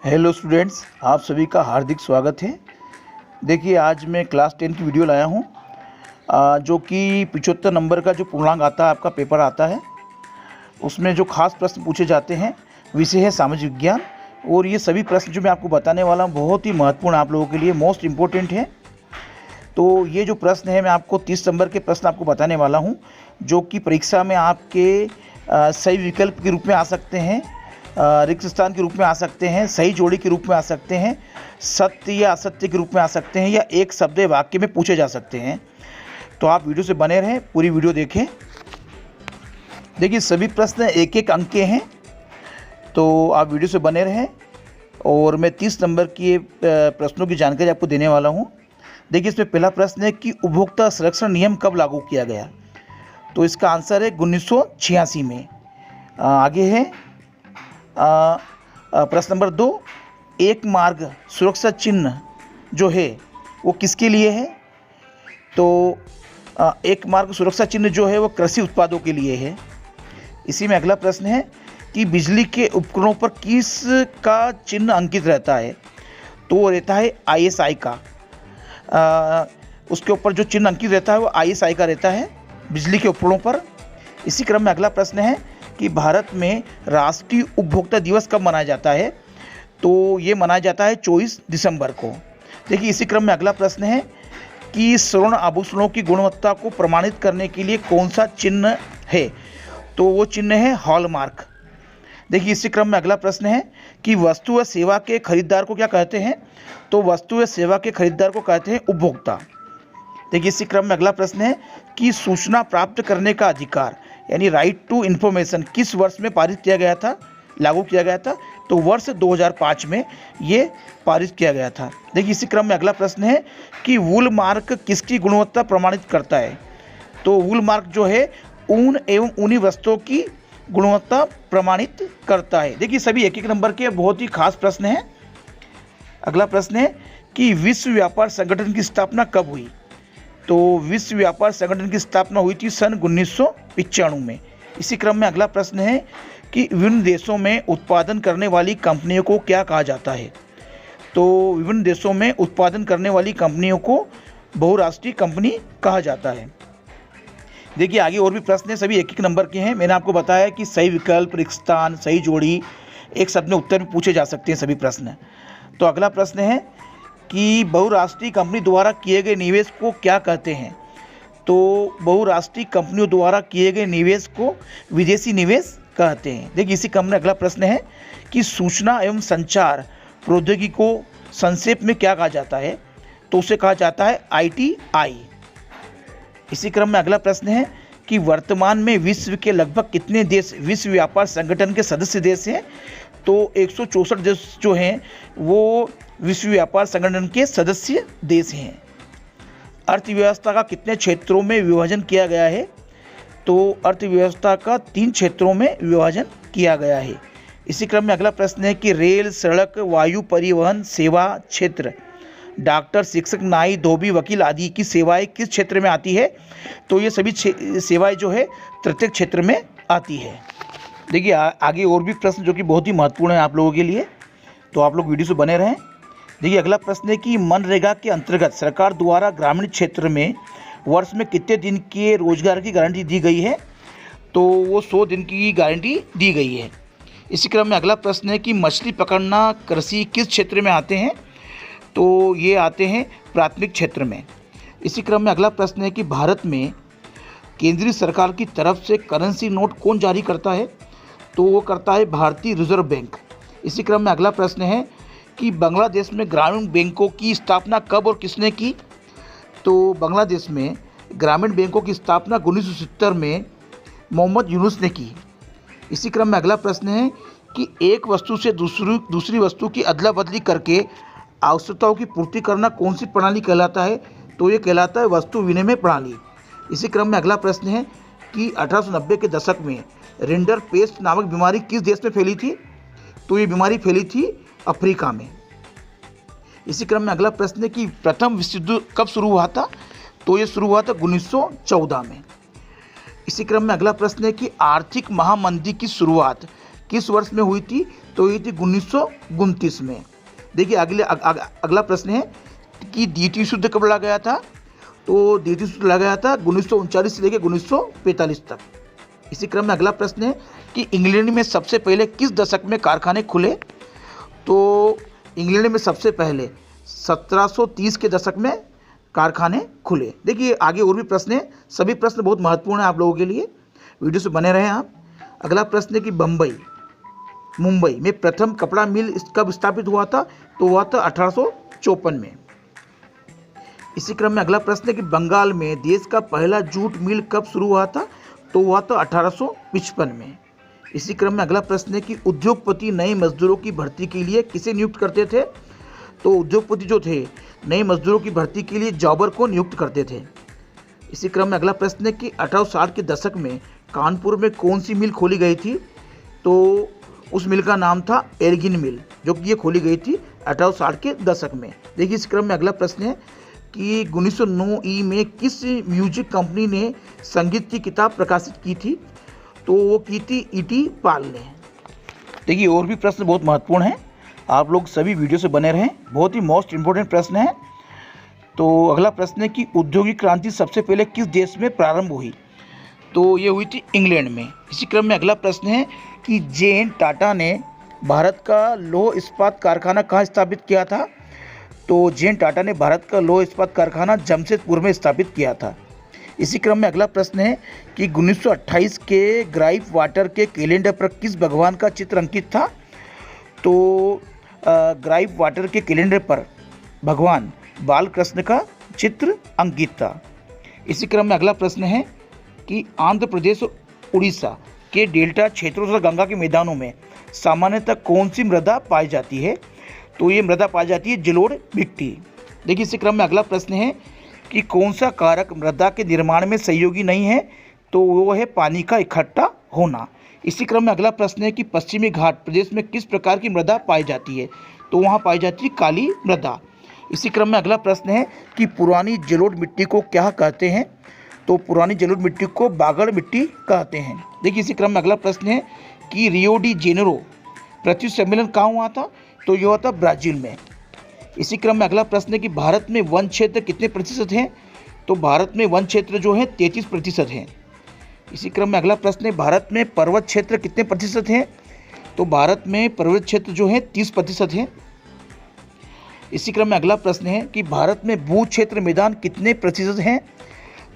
Hello students, आप सभी का हार्दिक स्वागत है। देखिए, आज मैं क्लास 10 की वीडियो लाया हूँ जो कि 75 नंबर का जो पूर्णांक आता है, आपका पेपर आता है, उसमें जो खास प्रश्न पूछे जाते हैं विषय है सामाजिक विज्ञान। और ये सभी प्रश्न जो मैं आपको बताने वाला हूँ बहुत ही महत्वपूर्ण आप लोगों के लिए, मोस्ट इम्पोर्टेंट है। तो ये जो प्रश्न है, मैं आपको 30 नंबर के प्रश्न आपको बताने वाला हूँ जो कि परीक्षा में आपके सही विकल्प के रूप में आ सकते हैं, रिक्त स्थान के रूप में आ सकते हैं, सही जोड़ी के रूप में आ सकते हैं, सत्य या असत्य के रूप में आ सकते हैं, या एक शब्द या वाक्य में पूछे जा सकते हैं। तो आप वीडियो से बने रहें, पूरी वीडियो देखें। देखिए, सभी प्रश्न एक एक अंक के हैं, तो आप वीडियो से बने रहें। और मैं 30 नंबर के प्रश्नों की जानकारी आपको देने वाला हूँ। देखिए, इसमें पहला प्रश्न है कि उपभोक्ता संरक्षण नियम कब लागू किया गया। तो इसका आंसर है 1986 में। आगे है प्रश्न नंबर 2, एक मार्ग सुरक्षा चिन्ह जो है वो किसके लिए है। तो एक मार्ग सुरक्षा चिन्ह जो है वो कृषि उत्पादों के लिए है। इसी में अगला प्रश्न है कि बिजली के उपकरणों पर किस का चिन्ह अंकित रहता है। तो वो रहता है ISI का। उसके ऊपर जो चिन्ह अंकित रहता है वो ISI का रहता है बिजली के उपकरणों पर। इसी क्रम में अगला प्रश्न है कि भारत में राष्ट्रीय उपभोक्ता दिवस कब मनाया जाता है। तो ये मनाया जाता है 24 दिसंबर को। देखिए, इसी क्रम में अगला प्रश्न है कि स्वर्ण आभूषणों की गुणवत्ता को प्रमाणित करने के लिए कौन सा चिन्ह है। तो वो चिन्ह है हॉलमार्क। देखिए, इसी क्रम में अगला प्रश्न है कि वस्तु व सेवा के खरीदार को क्या कहते हैं। तो वस्तु व सेवा के खरीदार को कहते हैं उपभोक्ता। देखिए, इसी क्रम में अगला प्रश्न है कि सूचना प्राप्त करने का अधिकार यानी राइट टू इन्फॉर्मेशन किस वर्ष में पारित किया गया था, लागू किया गया था। तो वर्ष 2005 में ये पारित किया गया था। देखिए, इसी क्रम में अगला प्रश्न है कि वूल मार्क किसकी गुणवत्ता प्रमाणित करता है। तो वूल मार्क जो है ऊन एवं ऊनी वस्त्रों की गुणवत्ता प्रमाणित करता है। देखिए, सभी एक एक नंबर के बहुत ही खास प्रश्न हैं। अगला प्रश्न है कि विश्व व्यापार संगठन की स्थापना कब हुई। तो विश्व व्यापार संगठन की स्थापना हुई थी सन 1995 में। इसी क्रम में अगला प्रश्न है कि विभिन्न देशों में उत्पादन करने वाली कंपनियों को क्या कहा जाता है। तो विभिन्न देशों में उत्पादन करने वाली कंपनियों को बहुराष्ट्रीय कंपनी कहा जाता है। देखिए, आगे और भी प्रश्न हैं, सभी एक एक नंबर के हैं। मैंने आपको बताया कि सही विकल्प, रिक्त स्थान, सही जोड़ी, एक शब्द में उत्तर भी पूछे जा सकते हैं सभी प्रश्न। तो अगला प्रश्न है कि बहुराष्ट्रीय कंपनी द्वारा किए गए निवेश को क्या कहते हैं। तो बहुराष्ट्रीय कंपनियों द्वारा किए गए निवेश को विदेशी निवेश कहते हैं। देखिए, इसी क्रम में अगला प्रश्न है कि सूचना एवं संचार प्रौद्योगिकी को संक्षेप में क्या कहा जाता है। तो उसे कहा जाता है ITI। इसी क्रम में अगला प्रश्न है कि वर्तमान में विश्व के लगभग कितने देश विश्व व्यापार संगठन के सदस्य देश हैं। तो 164 देश जो हैं वो विश्व व्यापार संगठन के सदस्य देश हैं। अर्थव्यवस्था का कितने क्षेत्रों में विभाजन किया गया है। तो अर्थव्यवस्था का 3 क्षेत्रों में विभाजन किया गया है। इसी क्रम में अगला प्रश्न है कि रेल, सड़क, वायु परिवहन सेवा क्षेत्र, डॉक्टर, शिक्षक, नाई, धोबी, वकील आदि की सेवाएं किस क्षेत्र में आती है। तो ये सभी सेवाएं जो है तृतीय क्षेत्र में आती है। देखिए, आगे और भी प्रश्न जो कि बहुत ही महत्वपूर्ण है आप लोगों के लिए, तो आप लोग वीडियो से बने रहें। देखिए, अगला प्रश्न है कि मनरेगा के अंतर्गत सरकार द्वारा ग्रामीण क्षेत्र में वर्ष में कितने दिन के रोजगार की गारंटी दी गई है। तो वो 100 दिन की गारंटी दी गई है। इसी क्रम में अगला प्रश्न है कि मछली पकड़ना कृषि किस क्षेत्र में आते हैं। तो ये आते हैं प्राथमिक क्षेत्र में। इसी क्रम में अगला प्रश्न है कि भारत में केंद्रीय सरकार की तरफ से करेंसी नोट कौन जारी करता है। तो वो करता है भारतीय रिजर्व बैंक। इसी क्रम में अगला प्रश्न है कि बांग्लादेश में ग्रामीण बैंकों की स्थापना कब और किसने की। तो बांग्लादेश में ग्रामीण बैंकों की स्थापना 1970 में मोहम्मद यूनुस ने की। इसी क्रम में अगला प्रश्न है कि एक वस्तु से दूसरी वस्तु की अदला बदली करके आवश्यकताओं की पूर्ति करना कौन सी प्रणाली कहलाता है। तो ये कहलाता है वस्तु विनिमय प्रणाली। इसी क्रम में अगला प्रश्न है कि 1890 के दशक में रिंडर पेस्ट नामक बीमारी किस देश में फैली थी। तो ये बीमारी फैली थी अफ्रीका में। इसी क्रम में अगला प्रश्न है कि प्रथम विश्व युद्ध कब शुरू हुआ था। तो ये शुरू हुआ था 1914 में। इसी क्रम में अगला प्रश्न है कि आर्थिक महामंदी की शुरुआत किस वर्ष में हुई थी? तो हुई थी 1929 में। देखिए अगला प्रश्न है कि द्वितीय युद्ध कब लड़ा गया था? तो द्वितीय युद्ध लड़ा गया था 1939 से लेकर 1945 तक। इसी क्रम में अगला प्रश्न है कि इंग्लैंड में सबसे पहले किस दशक में कारखाने खुले? तो इंग्लैंड में सबसे पहले 1730 के दशक में कारखाने खुले। देखिए आगे और भी प्रश्न हैं, सभी प्रश्न बहुत महत्वपूर्ण हैं आप लोगों के लिए, वीडियो से बने रहें आप। अगला प्रश्न है कि मुंबई में प्रथम कपड़ा मिल कब स्थापित हुआ था? तो हुआ था 1854 में। इसी क्रम में अगला प्रश्न है कि बंगाल में देश का पहला जूट मिल कब शुरू हुआ था? तो हुआ था 1855 में। इसी क्रम में अगला प्रश्न है कि उद्योगपति नए मजदूरों की भर्ती के लिए किसे नियुक्त करते थे? तो उद्योगपति जो थे नए मजदूरों की भर्ती के लिए जॉबर को नियुक्त करते थे। इसी क्रम में अगला प्रश्न है कि 1860 के दशक में कानपुर में कौन सी मिल खोली गई थी? तो उस मिल का नाम था एल्गिन मिल, जो कि ये खोली गई थी 1860 के दशक में। देखिए इस क्रम में अगला प्रश्न है कि 1909 में किस म्यूजिक कंपनी ने संगीत की किताब प्रकाशित की थी? तो वो की थी E.T. पाल ने। देखिए और भी प्रश्न बहुत महत्वपूर्ण हैं, आप लोग सभी वीडियो से बने रहें, बहुत ही मोस्ट इम्पोर्टेंट प्रश्न है। तो अगला प्रश्न है कि औद्योगिक क्रांति सबसे पहले किस देश में प्रारंभ हुई? तो ये हुई थी इंग्लैंड में। इसी क्रम में अगला प्रश्न है कि जे.एन. टाटा ने भारत का लौह इस्पात कारखाना कहाँ स्थापित किया था? तो जे.एन. टाटा ने भारत का लौह इस्पात कारखाना जमशेदपुर में स्थापित किया था। इसी क्रम में अगला प्रश्न है कि 1928 के ग्राइप वाटर के कैलेंडर पर किस भगवान का चित्र अंकित था? तो ग्राइप वाटर के कैलेंडर पर भगवान बालकृष्ण का चित्र अंकित था। इसी क्रम में अगला प्रश्न है कि आंध्र प्रदेश और उड़ीसा के डेल्टा क्षेत्रों तथा गंगा के मैदानों में सामान्यतः कौन सी मृदा पाई जाती है? तो ये मृदा पाई जाती है जलोढ़ मिट्टी। देखिए इसी क्रम में अगला प्रश्न है कि कौन सा कारक मृदा के निर्माण में सहयोगी नहीं है? तो वो है पानी का इकट्ठा होना। इसी क्रम में अगला प्रश्न है कि पश्चिमी घाट प्रदेश में किस प्रकार की मृदा पाई जाती है? तो वहाँ पाई जाती है काली मृदा। इसी क्रम में अगला प्रश्न है कि पुरानी जलोढ़ मिट्टी को क्या कहते हैं? तो पुरानी जलोढ़ मिट्टी को बागड़ मिट्टी कहते हैं। देखिए इसी क्रम में अगला प्रश्न है कि रियो डी जेनेरो पृथ्वी सम्मेलन कहाँ हुआ था? तो यह हुआ था ब्राज़ील में। इसी क्रम में अगला प्रश्न है कि भारत में वन क्षेत्र कितने प्रतिशत हैं? तो भारत में वन क्षेत्र जो है 33% हैं। इसी क्रम में अगला प्रश्न है भारत में पर्वत क्षेत्र कितने प्रतिशत हैं? तो भारत में पर्वत क्षेत्र जो है 30% हैं। इसी क्रम में अगला प्रश्न है कि भारत में भू क्षेत्र मैदान कितने प्रतिशत हैं?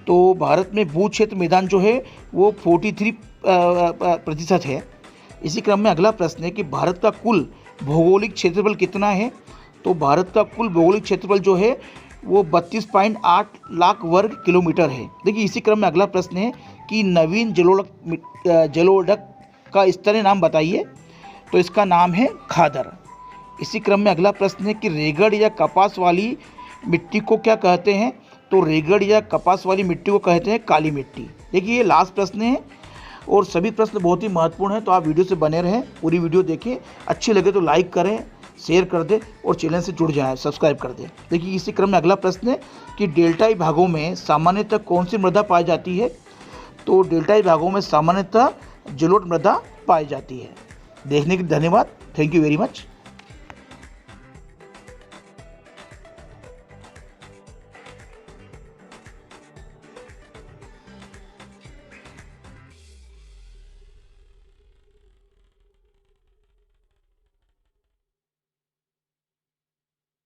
तो भारत में भू क्षेत्र मैदान जो है वो 43% है। इसी क्रम में अगला प्रश्न है कि भारत का कुल भौगोलिक क्षेत्रफल कितना है? तो भारत का कुल भौगोलिक क्षेत्रफल जो है वो 32.8 लाख वर्ग किलोमीटर है। देखिए इसी क्रम में अगला प्रश्न है कि नवीन जलोढ़क का स्थानीय नाम बताइए। तो इसका नाम है खादर। इसी क्रम में अगला प्रश्न है कि रेगड़ या कपास वाली मिट्टी को क्या कहते हैं? तो रेगड़ या कपास वाली मिट्टी को कहते हैं काली मिट्टी। देखिए ये लास्ट प्रश्न है और सभी प्रश्न बहुत ही महत्वपूर्ण हैं, तो आप वीडियो से बने रहें, पूरी वीडियो देखें। अच्छी लगे तो लाइक करें, शेयर कर दें और चैनल से जुड़ जाएं, सब्सक्राइब कर दें। देखिए इसी क्रम में अगला प्रश्न है कि डेल्टाई भागों में सामान्यतः कौन सी मृदा पाई जाती है? तो डेल्टाई भागों में सामान्यतः जलोढ़ मृदा पाई जाती है। देखने के लिए धन्यवाद। Thank you very much.